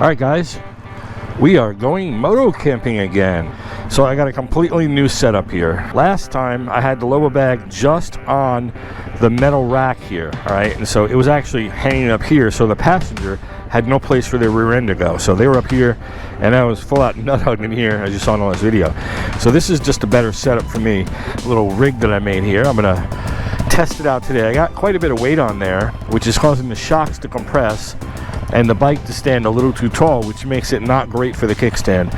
Alright guys, we are going moto camping again. So I got a completely new setup here. Last time I had the lower bag just on the metal rack here, alright, and so it was actually hanging up here, so the passenger had no place for their rear end to go. So they were up here and I was full out nut hugging here, as you saw in the last video. So this is just a better setup for me. A little rig that I made here. I'm gonna test it out today. I got quite a bit of weight on there, which is causing the shocks to compress and the bike to stand a little too tall, which makes it not great for the kickstand.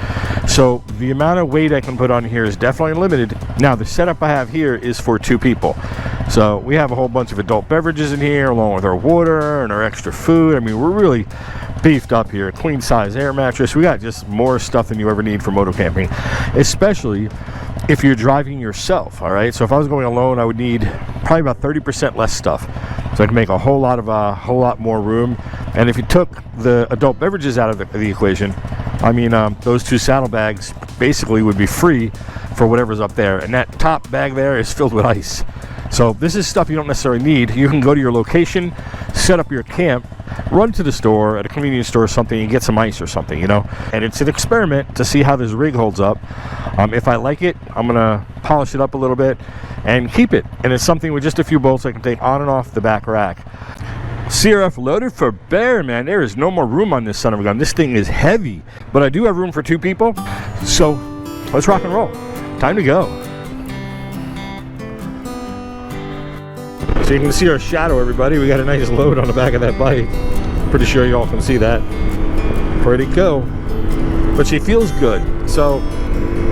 So the amount of weight I can put on here is definitely limited. Now the setup I have here is for 2 people. So we have a whole bunch of adult beverages in here, along with our water and our extra food. I mean, we're really beefed up here. Queen size air mattress. We got just more stuff than you ever need for moto camping, especially if you're driving yourself. All right, so if I was going alone, I would need probably about 30% less stuff, so I can make a whole lot more room. And if you took the adult beverages out of the equation, I mean, those 2 saddlebags basically would be free for whatever's up there, and that top bag there is filled with ice. So this is stuff you don't necessarily need. You can go to your location, set up your camp, run to the store, at a convenience store or something, and get some ice or something, you know. And it's an experiment to see how this rig holds up. If I like it, I'm gonna polish it up a little bit and keep it. And it's something with just a few bolts I can take on and off the back rack. CRF loaded for bear, man. There is no more room on this son of a gun. This thing is heavy, but I do have room for 2 people. So let's rock and roll. Time to go. So you can see our shadow, everybody. We got a nice load on the back of that bike. Pretty sure you all can see that. Pretty cool. But she feels good. So,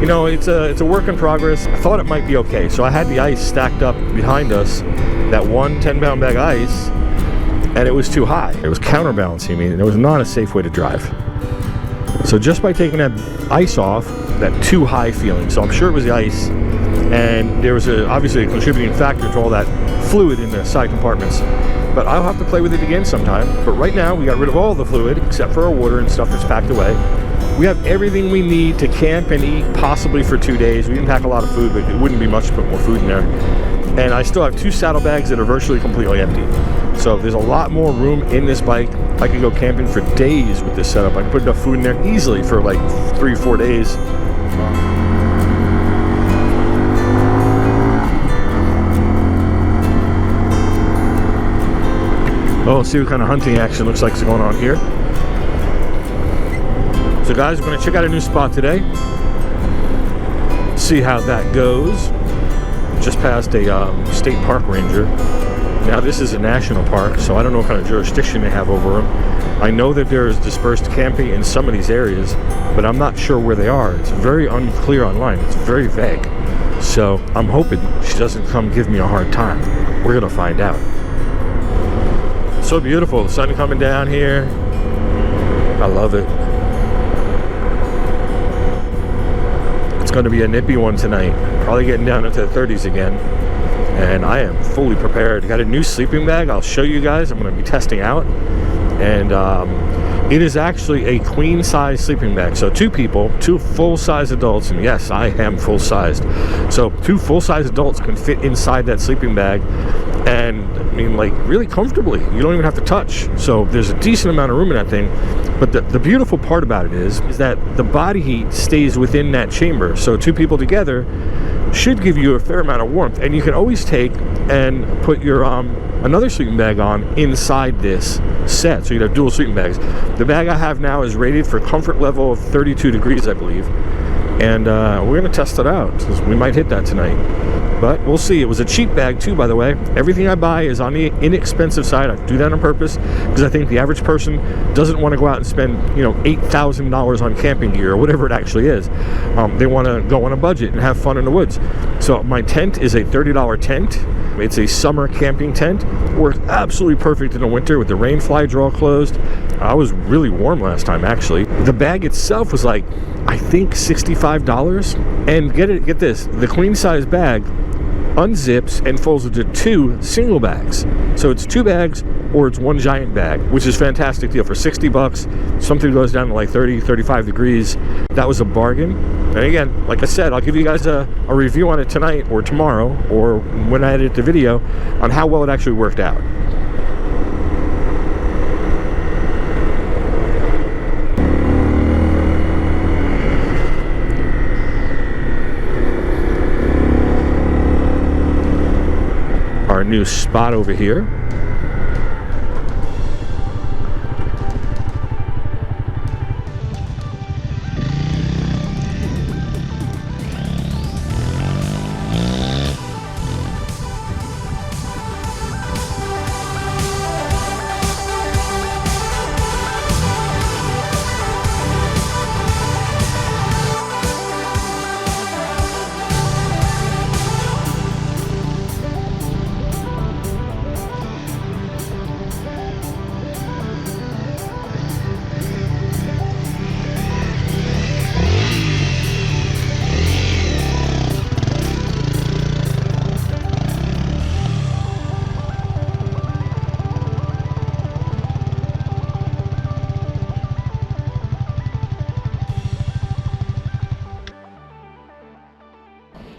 you know, it's a work in progress. I thought it might be okay. So I had the ice stacked up behind us, that one 10-pound bag of ice, and it was too high. It was counterbalancing me, and it was not a safe way to drive. So just by taking that ice off, that too high feeling, so I'm sure it was the ice, and there was obviously a contributing factor to all that fluid in the side compartments. But I'll have to play with it again sometime. But right now, we got rid of all the fluid, except for our water and stuff that's packed away. We have everything we need to camp and eat, possibly for 2 days. We didn't pack a lot of food, but it wouldn't be much to put more food in there. And I still have 2 saddlebags that are virtually completely empty. So there's a lot more room in this bike. I could go camping for days with this setup. I can put enough food in there easily for like 3 or 4 days. Oh, let's see what kind of hunting action looks like is going on here. So guys, we're going to check out a new spot today. See how that goes. Just passed a state park ranger. Now this is a national park, so I don't know what kind of jurisdiction they have over them. I know that there is dispersed camping in some of these areas, but I'm not sure where they are. It's very unclear online. It's very vague. So I'm hoping she doesn't come give me a hard time. We're going to find out. So beautiful. The sun coming down here. I love it. It's going to be a nippy one tonight. Probably getting down into the 30s again. And I am fully prepared. Got a new sleeping bag I'll show you guys. I'm going to be testing out. And it is actually a queen size sleeping bag. So 2 people, 2 full-size adults, and yes, I am full-sized. So 2 full-size adults can fit inside that sleeping bag, and I mean, like, really comfortably. You don't even have to touch. So there's a decent amount of room in that thing. But the beautiful part about it is that the body heat stays within that chamber. So 2 people together should give you a fair amount of warmth, and you can always take and put your another sleeping bag on inside this set, so you'd have dual sleeping bags. The bag I have now is rated for comfort level of 32 degrees, I believe, and we're going to test it out, because we might hit that tonight. But we'll see. It was a cheap bag too, by the way. Everything I buy is on the inexpensive side. I do that on purpose because I think the average person doesn't want to go out and spend, you know, $8,000 on camping gear or whatever it actually is. They want to go on a budget and have fun in the woods. So my tent is a $30 tent. It's a summer camping tent. Works absolutely perfect in the winter with the rain fly draw closed. I was really warm last time, actually. The bag itself was like, I think $65. And get this, the queen size bag unzips and folds into 2 single bags. So it's 2 bags or it's 1 giant bag, which is a fantastic deal for $60. Something goes down to like 30, 35 degrees. That was a bargain. And again, like I said, I'll give you guys a review on it tonight or tomorrow or when I edit the video on how well it actually worked out. new spot over here.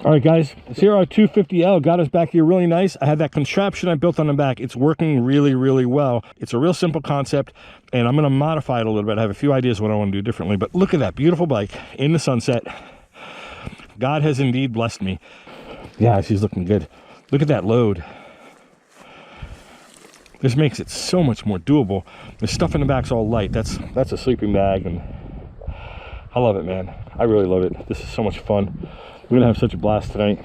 All right, guys, CRF 250L got us back here really nice. I had that contraption I built on the back. It's working really, really well. It's a real simple concept, and I'm going to modify it a little bit. I have a few ideas what I want to do differently, but look at that beautiful bike in the sunset. God has indeed blessed me. Yeah, she's looking good. Look at that load. This makes it so much more doable. The stuff in the back's all light. That's a sleeping bag, and I love it, man. I really love it. This is so much fun. We're gonna have such a blast tonight.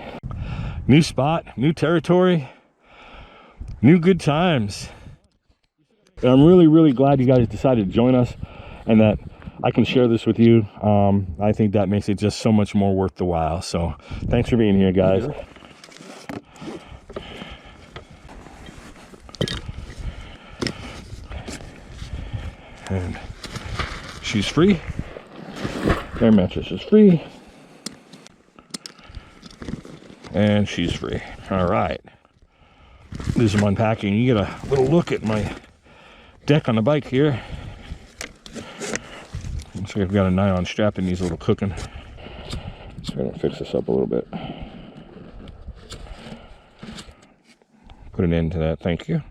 New spot, new territory, new good times. And I'm really, really glad you guys decided to join us and that I can share this with you. I think that makes it just so much more worth the while. So thanks for being here, guys. And she's free. Air mattress is free. And she's free. All right. Do some unpacking. You get a little look at my deck on the bike here. Looks like I've got a nylon strap that needs a little cooking. So I'm gonna fix this up a little bit. Put an end to that, thank you.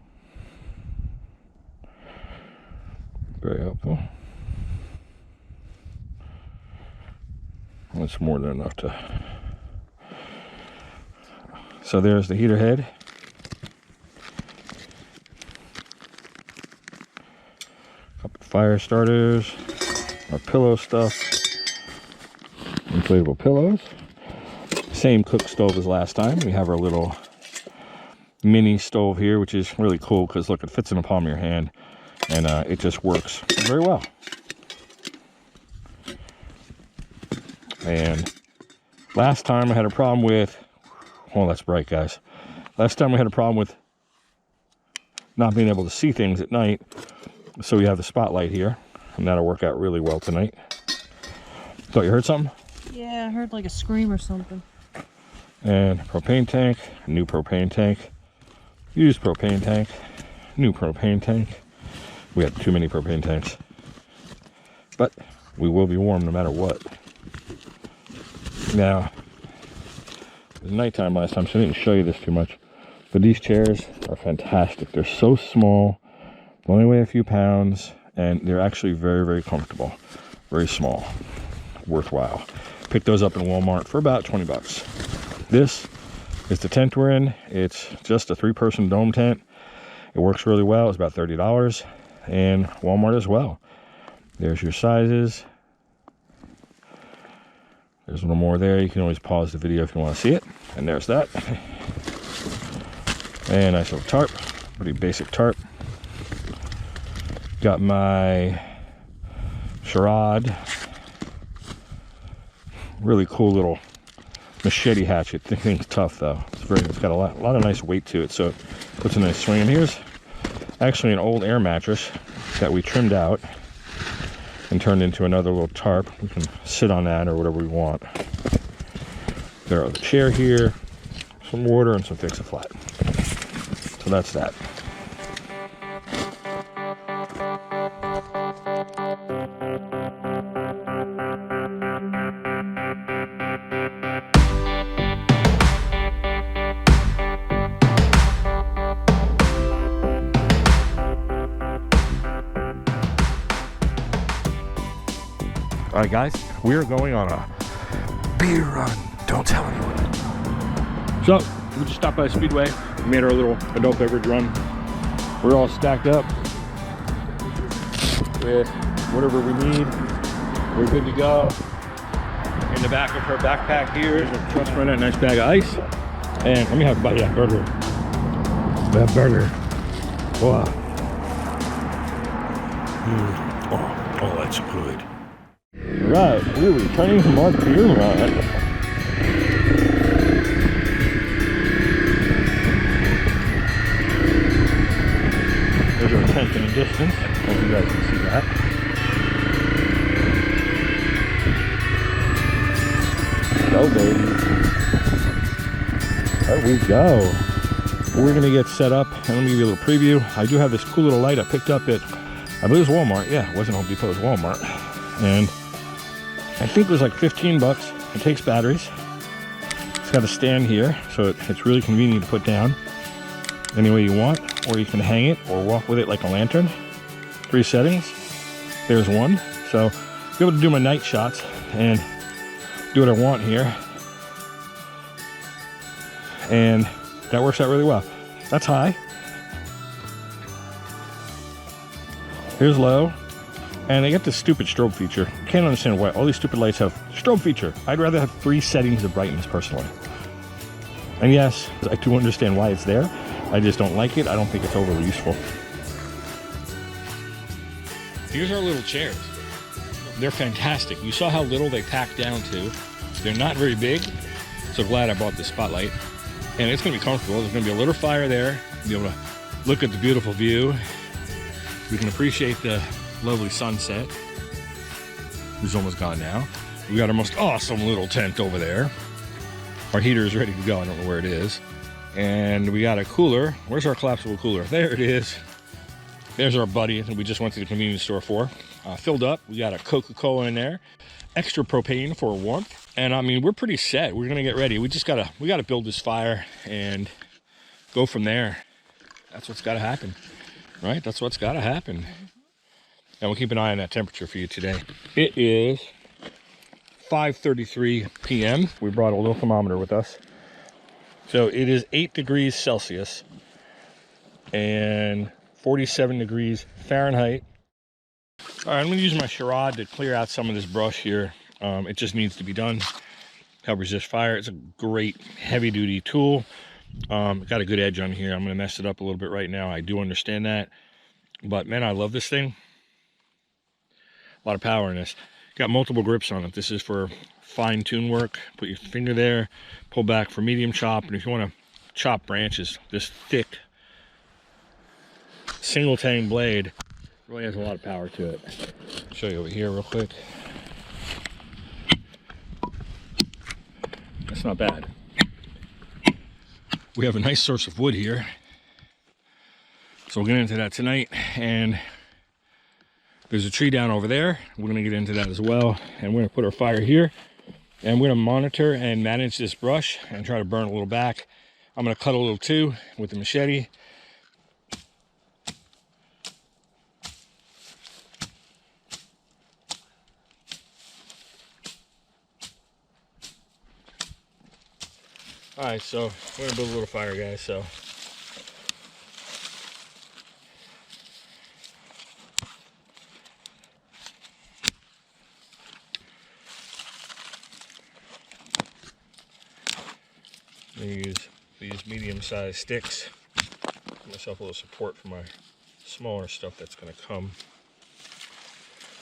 Very helpful. That's more than enough to... So there's the heater head. Couple fire starters, our pillow stuff, inflatable pillows. Same cook stove as last time. We have our little mini stove here, which is really cool because look, it fits in the palm of your hand, and it just works very well. And last time I had a problem with, oh, that's bright, guys. Last time we had a problem with not being able to see things at night. So we have the spotlight here, and that'll work out really well tonight. Thought you heard something? Yeah, I heard like a scream or something. And propane tank, new propane tank, used propane tank, new propane tank. We had too many propane tanks. But we will be warm no matter what. Now, it was nighttime last time, so I didn't show you this too much. But these chairs are fantastic. They're so small, they only weigh a few pounds, and they're actually very, very comfortable. Very small, worthwhile. Picked those up in Walmart for about 20 bucks. This is the tent we're in. It's just a 3-person dome tent. It works really well. It's about $30, and Walmart as well. There's your sizes. There's a little more there. You can always pause the video if you want to see it. And there's that. And nice little tarp. Pretty basic tarp. Got my charade. Really cool little machete hatchet. The thing's tough though. It's got a lot of nice weight to it, so it puts a nice swing. And here's actually an old air mattress that we trimmed out and turned into another little tarp. We can sit on that or whatever we want. There are the chair here, some water, and some Fix-A-Flat. So that's that. All right, guys, we are going on a beer run. Don't tell anyone. So, We just stopped by the Speedway. We made our little adult beverage run. We're all stacked up with whatever we need. We're good to go. In the back of her backpack here is a trust run, a nice bag of ice. And let me have a bite of that burger. That burger. Wow. Oh, that's good. Right, we're returning from our beer run. There's our tent in the distance. Hope you guys can see that. Go, baby. There we go. We're gonna get set up and let me give you a little preview. I do have this cool little light I picked up at, I believe it was Walmart. Yeah, it wasn't Home Depot, it was Walmart. And I think it was like 15 bucks. It takes batteries. It's got a stand here, so it's really convenient to put down any way you want, or you can hang it or walk with it like a lantern. 3 settings. There's one. So I'll be able to do my night shots and do what I want here. And that works out really well. That's high. Here's low. And they get this stupid strobe feature. Can't understand why all these stupid lights have strobe feature. I'd rather have 3 settings of brightness personally. And yes, I do understand why it's there. I just don't like it. I don't think it's overly useful. Here's our little chairs. They're fantastic. You saw how little they pack down to. They're not very big. So glad I bought this spotlight. And it's gonna be comfortable. There's gonna be a little fire there. You'll be able to look at the beautiful view. We can appreciate the lovely sunset. Who's almost gone now. We got our most awesome little tent over there. Our heater is ready to go. I don't know where it is. And we got a cooler. Where's our collapsible cooler? There it is. There's our buddy that we just went to the convenience store for. Filled up. We got a Coca-Cola in there. Extra propane for warmth. And I mean, we're pretty set. We're gonna get ready. We gotta build this fire and go from there. That's what's gotta happen, right? That's what's gotta happen. And we'll keep an eye on that temperature for you today. It is 5:33 p.m. We brought a little thermometer with us. So it is 8 degrees Celsius and 47 degrees Fahrenheit. All right, I'm gonna use my charade to clear out some of this brush here. It just needs to be done. Help resist fire. It's a great heavy duty tool. Got a good edge on here. I'm gonna mess it up a little bit right now. I do understand that. But man, I love this thing. A lot of power in this. Got multiple grips on it. This is for fine tune work. Put your finger there, pull back for medium chop. And if you want to chop branches, this thick single tang blade really has a lot of power to it. I'll show you over here real quick. That's not bad. We have a nice source of wood here. So we'll get into that tonight. And there's a tree down over there. We're gonna get into that as well. And we're gonna put our fire here. And we're gonna monitor and manage this brush and try to burn a little back. I'm gonna cut a little too with the machete. All right, so we're gonna build a little fire, guys, so. I'm gonna use these medium-sized sticks. Give myself a little support for my smaller stuff that's gonna come.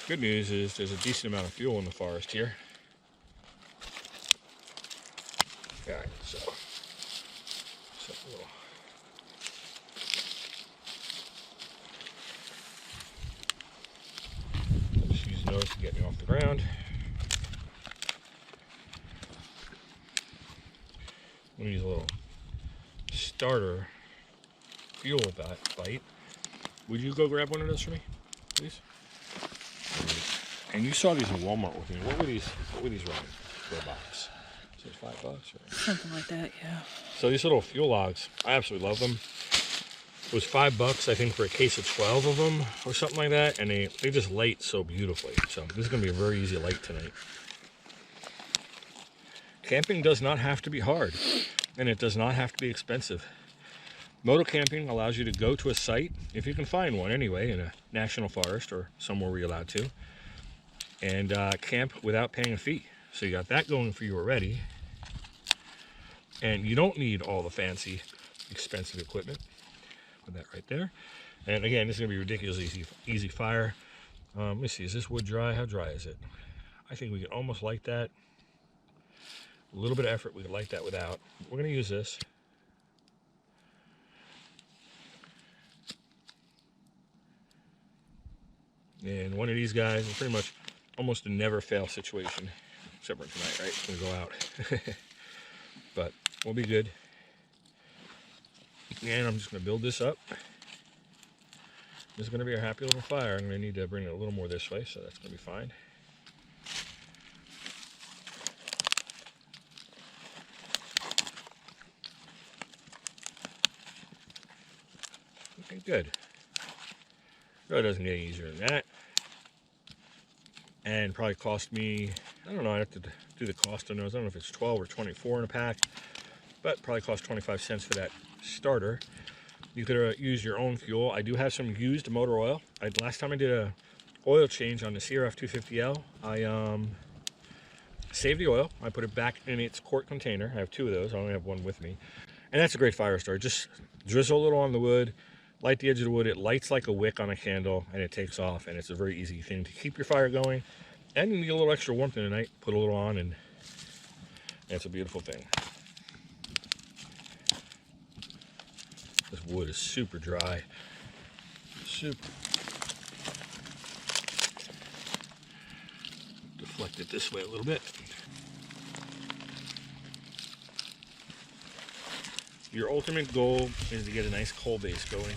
Good news is there's a decent amount of fuel in the forest here. All right, so a little. Just use those to get me off the ground. I'm gonna use a little starter fuel bite. Would you go grab one of those for me, please? And you saw these in Walmart with me. What were these running for a box? So it's $5 or something like that, yeah. So these little fuel logs, I absolutely love them. It was $5, I think, for a case of 12 of them or something like that, and they just light so beautifully. So this is gonna be a very easy light tonight. camping does not have to be hard, and it does not have to be expensive. Moto camping allows you to go to a site, if you can find one anyway, in a national forest or somewhere where you're allowed to, and camp without paying a fee. So you got that going for you already, and you don't need all the fancy, expensive equipment. Put that right there. And again, this is gonna be ridiculously easy fire. Let me see, is this wood dry? How dry is it? I think we can almost light that. A little bit of effort, we can light that without. We're gonna use this. And one of these guys is pretty much almost a never fail situation, except for tonight, right? It's gonna go out. But we'll be good. And I'm just gonna build this up. This is going to be a happy little fire. I'm going to need to bring it a little more this way, so that's going to be fine. Okay, good. Really doesn't get any easier than that. And probably cost me, I don't know, I have to do the cost on those. I don't know if it's 12 or 24 in a pack, but probably cost 25 cents for that starter. You could use your own fuel. I do have some used motor oil. Last time I did a oil change on the CRF 250L, I saved the oil. I put it back in its quart container. I have 2 of those. I only have 1 with me. And that's a great fire starter. Just drizzle a little on the wood, light the edge of the wood. It lights like a wick on a candle, and it takes off. And it's a very easy thing to keep your fire going. And you need a little extra warmth in the night. Put a little on, and it's a beautiful thing. This wood is super dry. Super. Deflect it this way a little bit. Your ultimate goal is to get a nice coal base going.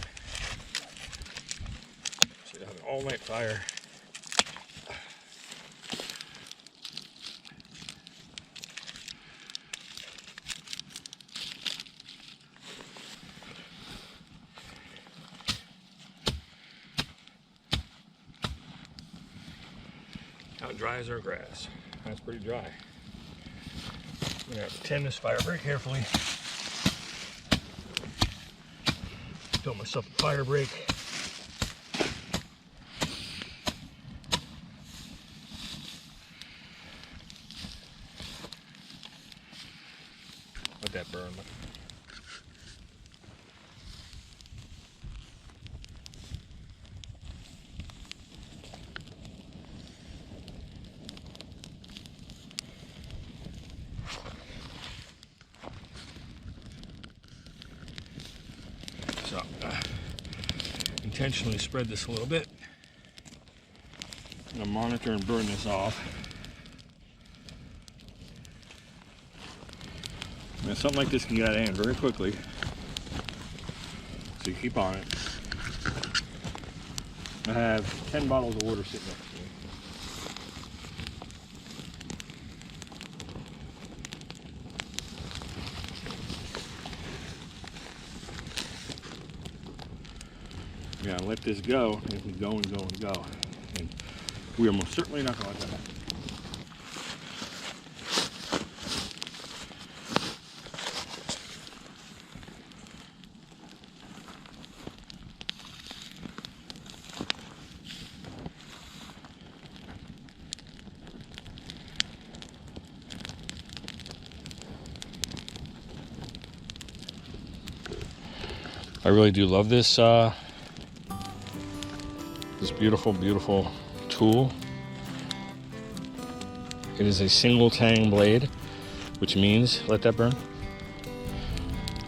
So you have an all-night fire. How dry is our grass? That's pretty dry. I'm gonna have to tend this fire very carefully. Built myself a fire break. Let that burn. So, intentionally spread this a little bit. I'm gonna monitor and burn this off. Now, something like this can get out of hand very quickly, so you keep on it. I have 10 bottles of water sitting next to me. Yeah, let this go, and it can go and go and go. And we are most certainly not going to let that happen. I really do love this this beautiful, beautiful tool. It is a single tang blade, which means, let that burn.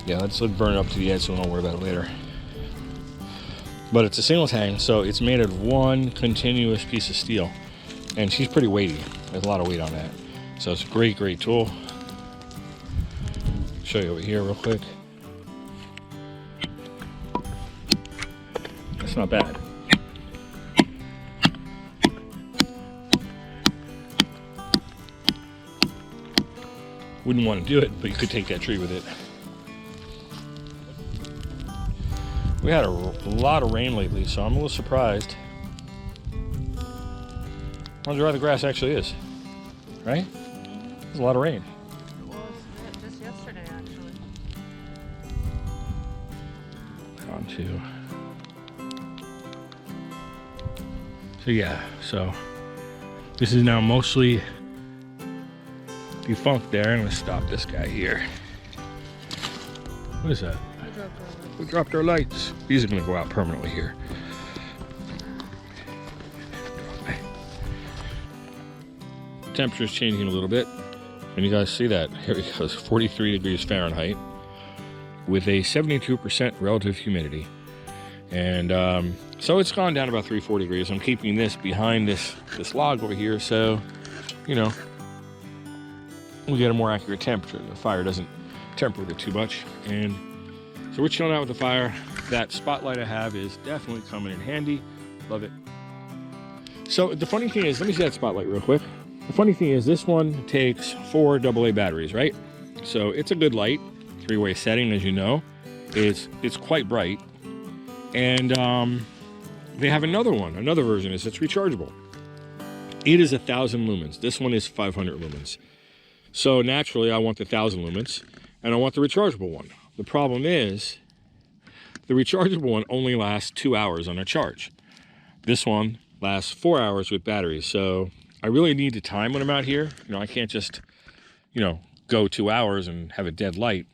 Yeah, let's let it burn up to the edge so we don't worry about it later. But it's a single tang, so it's made of one continuous piece of steel. And she's pretty weighty. There's a lot of weight on that. So it's a great, great tool. Show you over here real quick. That's not bad. Wouldn't want to do it, but you could take that tree with it. We had a lot of rain lately, so I'm a little surprised how dry the grass actually is, right? There's a lot of rain. too. So yeah, so this is now mostly defunct there. I'm gonna stop this guy here. What is that? We dropped our lights. These are gonna go out permanently here. Temperature's changing a little bit, and you guys see that. Here it goes, 43 degrees Fahrenheit with a 72% relative humidity. And so it's gone down about 3-4 degrees. I'm keeping this behind this log over here, so, you know, we get a more accurate temperature. The fire doesn't temper with it too much. And so we're chilling out with the fire. That spotlight I have is definitely coming in handy. Love it. So the funny thing is, let me see that spotlight real quick. The funny thing is, this one takes 4 AA batteries, right? So it's a good light, 3-way setting, as you know. It's quite bright. And they have another version is it's rechargeable. It is 1,000 lumens. This one is 500 lumens. So naturally, I want the 1,000 lumens, and I want the rechargeable one. The problem is, the rechargeable one only lasts 2 hours on a charge. This one lasts 4 hours with batteries. So I really need the time when I'm out here. You know, I can't just, you know, go 2 hours and have a dead light.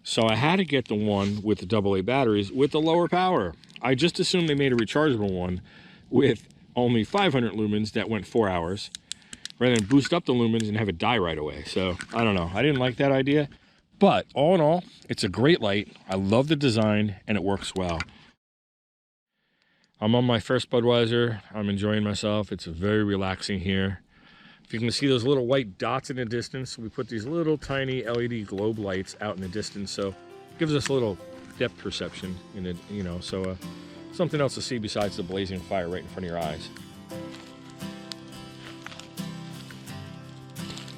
So I had to get the one with the AA batteries with the lower power. I just assumed they made a rechargeable one with only 500 lumens that went 4 hours, rather than boost up the lumens and have it die right away. So I don't know. I didn't like that idea. But all in all, it's a great light. I love the design, and it works well. I'm on my first Budweiser. I'm enjoying myself. It's very relaxing here. If you can see those little white dots in the distance, we put these little tiny LED globe lights out in the distance, so it gives us a little depth perception in it, you know, so something else to see besides the blazing fire right in front of your eyes.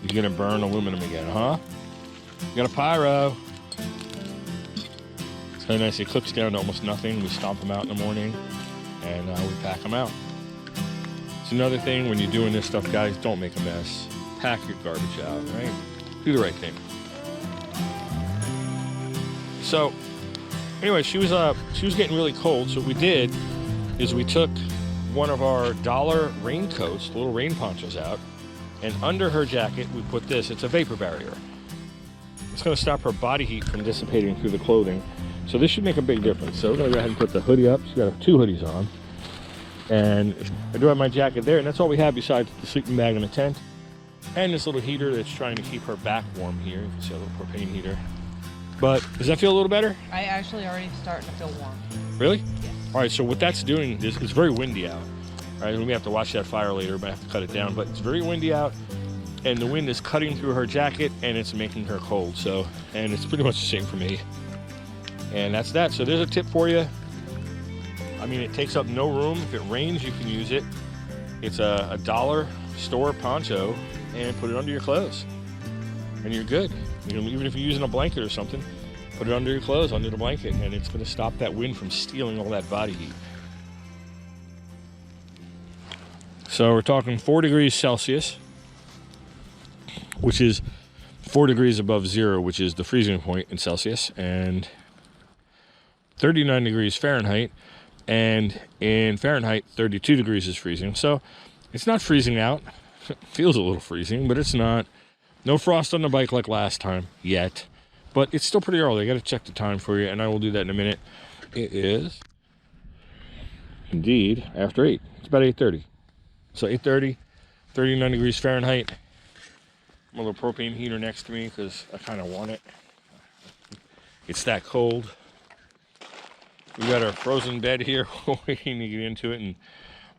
You're gonna burn aluminum again, huh? You got a pyro. It's kind of nice. It clips down to almost nothing. We stomp them out in the morning, and we pack them out. It's another thing when you're doing this stuff, guys, don't make a mess. Pack your garbage out, right? Do the right thing. So anyway, she was getting really cold, so what we did is we took one of our dollar raincoats, the little rain ponchos out, and under her jacket we put this. It's a vapor barrier. It's going to stop her body heat from dissipating through the clothing. So this should make a big difference. So we're going to go ahead and put the hoodie up. She's got 2 hoodies on. And I do have my jacket there, and that's all we have besides the sleeping bag and the tent. And this little heater that's trying to keep her back warm here. You can see a little propane heater. But does that feel a little better? I actually already starting to feel warm. Really? Yes. All right, so what that's doing is it's very windy out. All right, we may have to watch that fire later, but I have to cut it down. But it's very windy out, and the wind is cutting through her jacket, and it's making her cold. So, and it's pretty much the same for me. And that's that. So there's a tip for you. I mean, it takes up no room. If it rains, you can use it. It's a dollar store poncho, and put it under your clothes, and you're good. You know, even if you're using a blanket or something, put it under your clothes, under the blanket, and it's going to stop that wind from stealing all that body heat. So we're talking 4 degrees Celsius, which is 4 degrees above zero, which is the freezing point in Celsius, and 39 degrees Fahrenheit, and in Fahrenheit, 32 degrees is freezing. So it's not freezing out. It feels a little freezing, but it's not. No frost on the bike like last time yet, but it's still pretty early. I got to check the time for you, and I will do that in a minute. It is indeed after 8. It's about 8:30. So 8:30, 39 degrees Fahrenheit. My little propane heater next to me because I kind of want it. It's that cold. We got our frozen bed here waiting to get into it and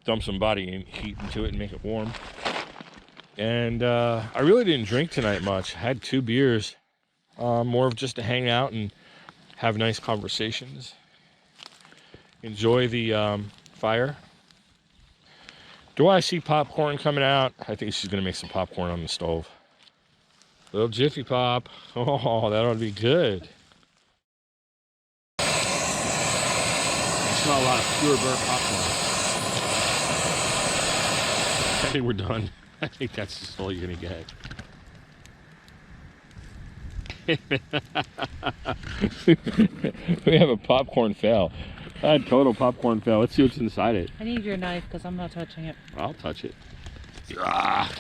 dump some body heat into it and make it warm. And I really didn't drink tonight much. I had 2 beers, more of just to hang out and have nice conversations. Enjoy the fire. Do I see popcorn coming out? I think she's gonna make some popcorn on the stove. Little Jiffy Pop. Oh, that ought to be good. I smell a lot of pure burnt popcorn. I think we're done. I think that's just all you're gonna get. We have a popcorn fail. A total popcorn fail. Let's see what's inside it. I need your knife because I'm not touching it. I'll touch it. Ah.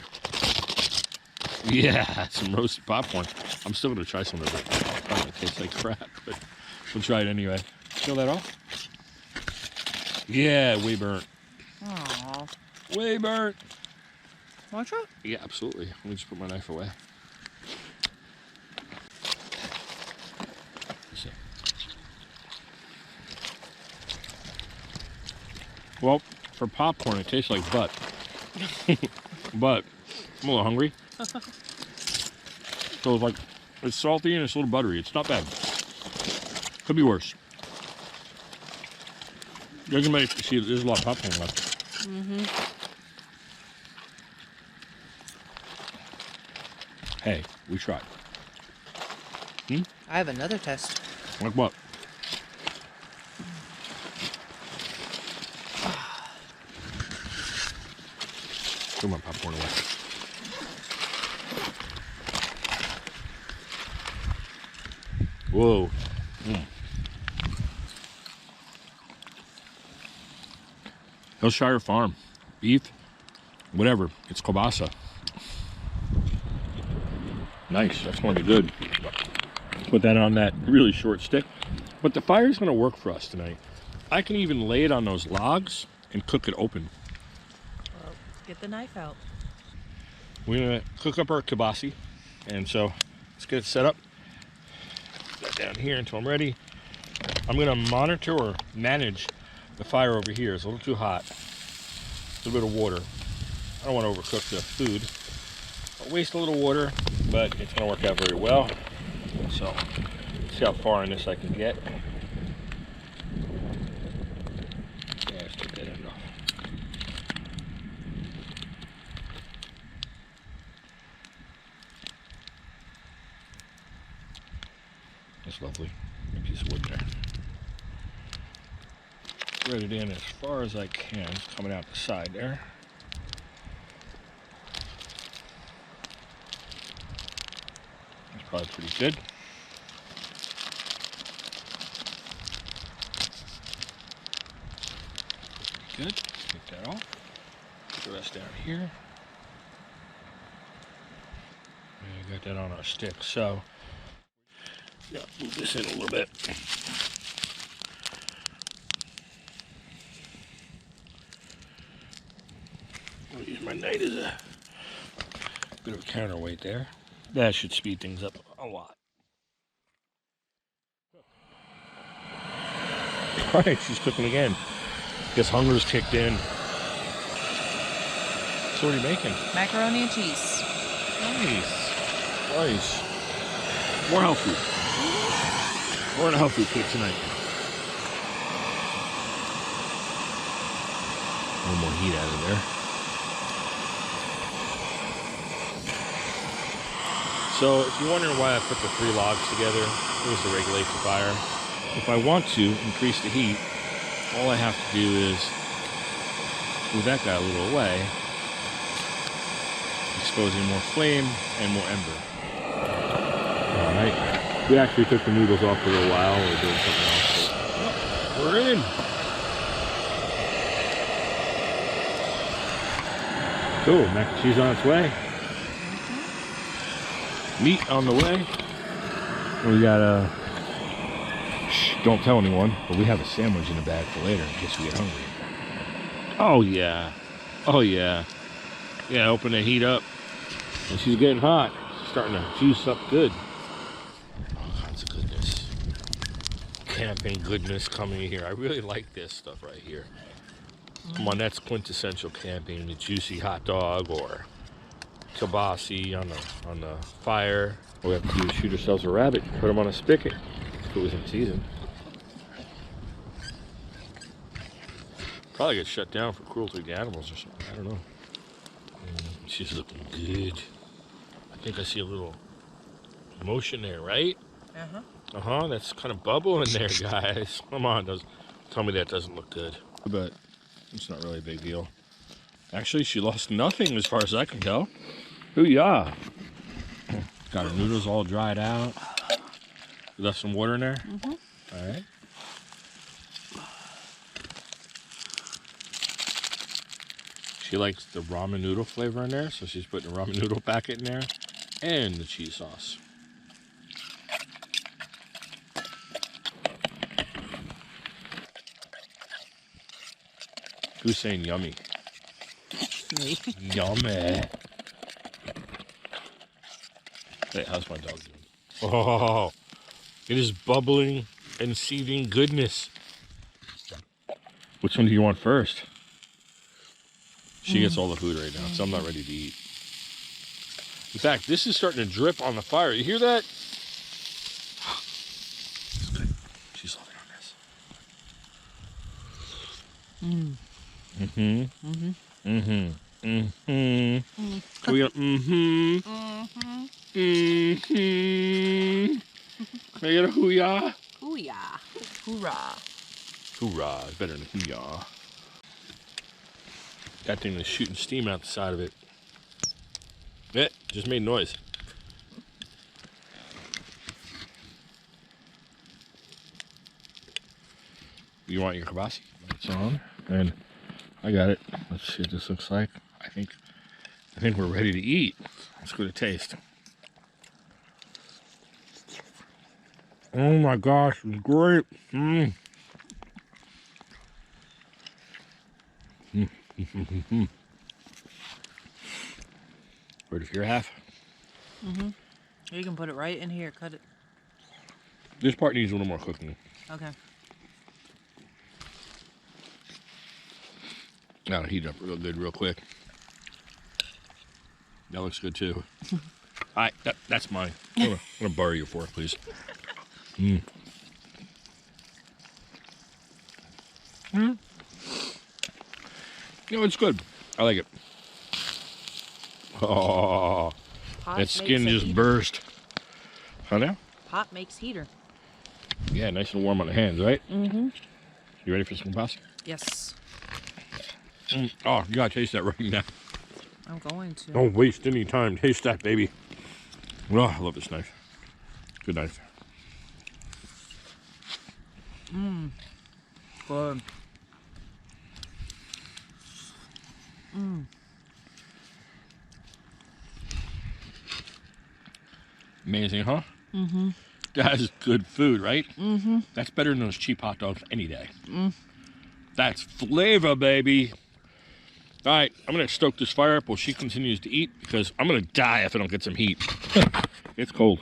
Yeah, some roasted popcorn. I'm still gonna try some of it. Probably tastes like crap, but we'll try it anyway. Peel that off. Yeah, way burnt. Aww. Way burnt. Want to try? Yeah, absolutely. Let me just put my knife away. Well, for popcorn, it tastes like butt. But I'm a little hungry. So it's salty and it's a little buttery. It's not bad. Could be worse. There's a lot of popcorn left. Mm-hmm. Hey, we tried. I have another test. Like what? Throw my popcorn away. Whoa. Hillshire Farm. Beef. Whatever. It's kielbasa. Nice. That's going to be good. Put that on that really short stick. But the fire's going to work for us tonight. I can even lay it on those logs and cook it open. Well, get the knife out. We're going to cook up our kielbasa. And so let's get it set up. Put that down here until I'm ready. I'm going to monitor or manage the fire over here. It's a little too hot. A little bit of water. I don't want to overcook the food. I'll waste a little water, but it's going to work out very well. So, see how far in this I can get. Yeah, let's take that end off. That's lovely. A piece of wood there. Thread it in as far as I can. It's coming out the side there. That's probably pretty good. Good. Take that off. Put the rest down here. And got that on our stick. So, yeah, move this in a little bit. I'll use my knife as a bit of a counterweight there. That should speed things up a lot. All right, she's cooking again. Guess hunger's kicked in. So what are you making? Macaroni and cheese. Nice. Nice. More health food. More in a health food plate tonight. A little more heat out of there. So if you're wondering why I put the 3 logs together, it was to regulate the fire. If I want to increase the heat, all I have to do is move that guy a little away, exposing more flame and more ember. All right. We actually took the noodles off for a little while. We were doing something else. But we're in. Cool. Mac and cheese on its way. Meat on the way. We got don't tell anyone, but we have a sandwich in the bag for later in case we get hungry. Oh yeah. Oh yeah. Yeah, open the heat up. And she's getting hot. She's starting to juice up good. All kinds of goodness. Camping goodness coming here. I really like this stuff right here. Come on, that's quintessential camping. The juicy hot dog or kielbasa on the fire. All we have to do is shoot ourselves a rabbit, put them on a spigot if it was in season. Probably get shut down for cruelty to animals or something. I don't know. She's looking good. I think I see a little motion there, right? Uh-huh. That's kind of bubble in there, guys. Come on, tell me that doesn't look good. But it's not really a big deal. Actually, she lost nothing as far as I can tell. Ooh, yeah. Got her noodles all dried out. You left some water in there? Mm-hmm. All right. She likes the ramen noodle flavor in there, so she's putting a ramen noodle packet in there and the cheese sauce. Who's saying yummy? Me. Yummy. Hey, how's my dog doing? Oh, it is bubbling and seething goodness. Which one do you want first? She gets all the food right now, so I'm not ready to eat. In fact, this is starting to drip on the fire. You hear that? It's good. She's loving on this. Mm-hmm. Mm-hmm. Mm-hmm. Mm-hmm. We got mm-hmm. Mm-hmm. Mm-hmm. Can I get a hoo-yah? Hoo-yah. Hoorah. Hoorah. It's better than hoo-yah. That thing is shooting steam out the side of it. It just made noise. You want your kibasi? It's on, and I got it. Let's see what this looks like. I think we're ready to eat. Let's go to taste. Oh my gosh, it's great. Mm. Where's your half? Mm-hmm. You can put it right in here. Cut it. This part needs a little more cooking. Okay. That'll heat up real good, real quick. That looks good too. All right, that's mine. I'm gonna borrow your fork, please. Mm. Mm. You know, it's good. I like it. Oh, Hot that skin makes a just heater. burst. Huh now? Hot makes heater. Yeah, nice and warm on the hands, right? Mm-hmm. You ready for some pasta? Yes. Mm. Oh, you gotta taste that right now. I'm going to. Don't waste any time. Taste that, baby. Oh, I love this knife. Good knife. Mmm. Good. Mmm. Amazing, huh? Mm-hmm. That is good food, right? Mm-hmm. That's better than those cheap hot dogs any day. Mm. That's flavor, baby. All right, I'm gonna stoke this fire up while she continues to eat because I'm gonna die if I don't get some heat. It's cold.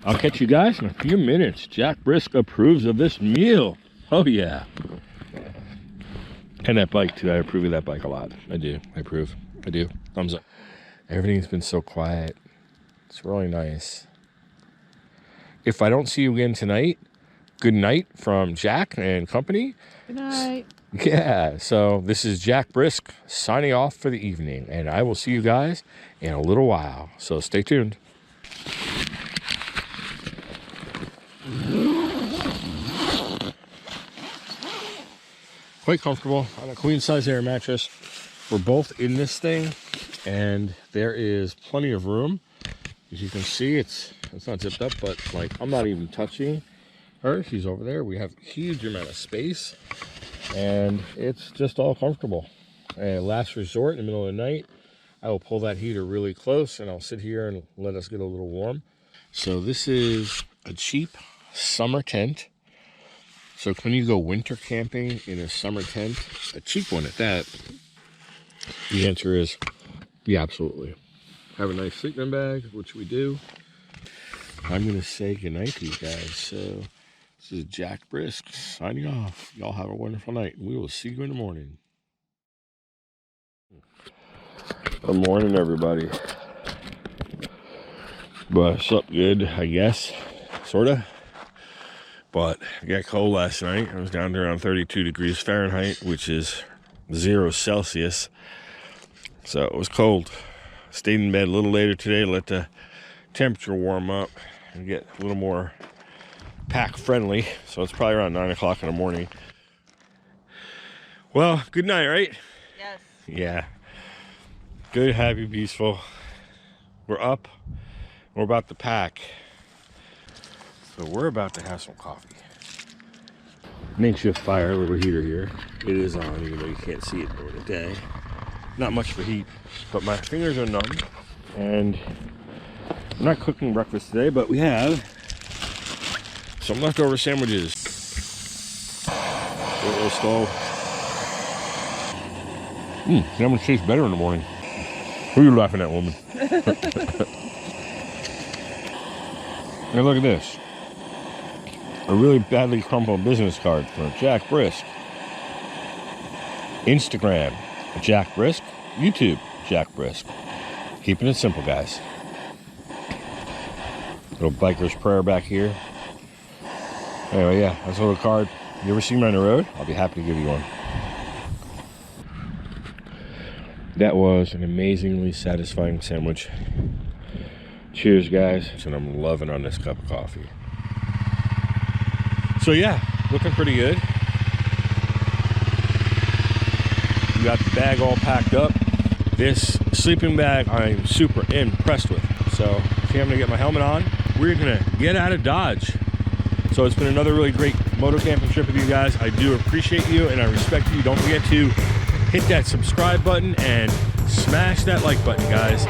I'll catch you guys in a few minutes. Jack Brisk approves of this meal. Oh yeah. And that bike too. I approve of that bike a lot. I do. I approve. I do. Thumbs up. Everything's been so quiet. It's really nice. If I don't see you again tonight, good night from Jack and company. Good night. Yeah, so this is Jack Brisk signing off for the evening, and I will see you guys in a little while. So stay tuned. Quite comfortable on a queen size air mattress. We're both in this thing, and there is plenty of room. As you can see, it's not zipped up, but like I'm not even touching her. She's over there. We have a huge amount of space, and it's just all comfortable. And last resort, in the middle of the night, I will pull that heater really close, and I'll sit here and let us get a little warm. So this is a cheap summer tent. So when you go winter camping in a summer tent, a cheap one at that, the answer is yeah, absolutely. Have a nice sleeping bag, which we do. I'm going to say goodnight to you guys. So this is Jack Brisk signing off. Y'all have a wonderful night. We will see you in the morning. Good morning, everybody. But slept good, I guess. Sort of. But it got cold last night. I was down to around 32 degrees Fahrenheit, which is 0 Celsius. So it was cold. Stayed in bed a little later today to let the temperature warm up and get a little more pack friendly. So it's probably around 9 o'clock in the morning. Well, good night, right? Yes. Yeah. Good, happy, peaceful. We're up. We're about to pack. So we're about to have some coffee. Makeshift fire, little heater here. It is on, even though you can't see it during the day. Not much for heat, but my fingers are numb. And I'm not cooking breakfast today, but we have some leftover sandwiches. A little stove. Sandwich tastes better in the morning. Who are you laughing at, woman? Hey, look at this. A really badly crumpled business card for Jack Brisk. Instagram, Jack Brisk. YouTube, Jack Brisk. Keeping it simple, guys. Little biker's prayer back here. Anyway, yeah, that's a little card. You ever see me on the road? I'll be happy to give you one. That was an amazingly satisfying sandwich. Cheers, guys. And I'm loving on this cup of coffee. So yeah, looking pretty good. We got the bag all packed up. This sleeping bag I'm super impressed with. So see, I'm gonna get my helmet on. We're gonna get out of Dodge. So it's been another really great moto camping trip with you guys. I do appreciate you and I respect you. Don't forget to hit that subscribe button and smash that like button, guys.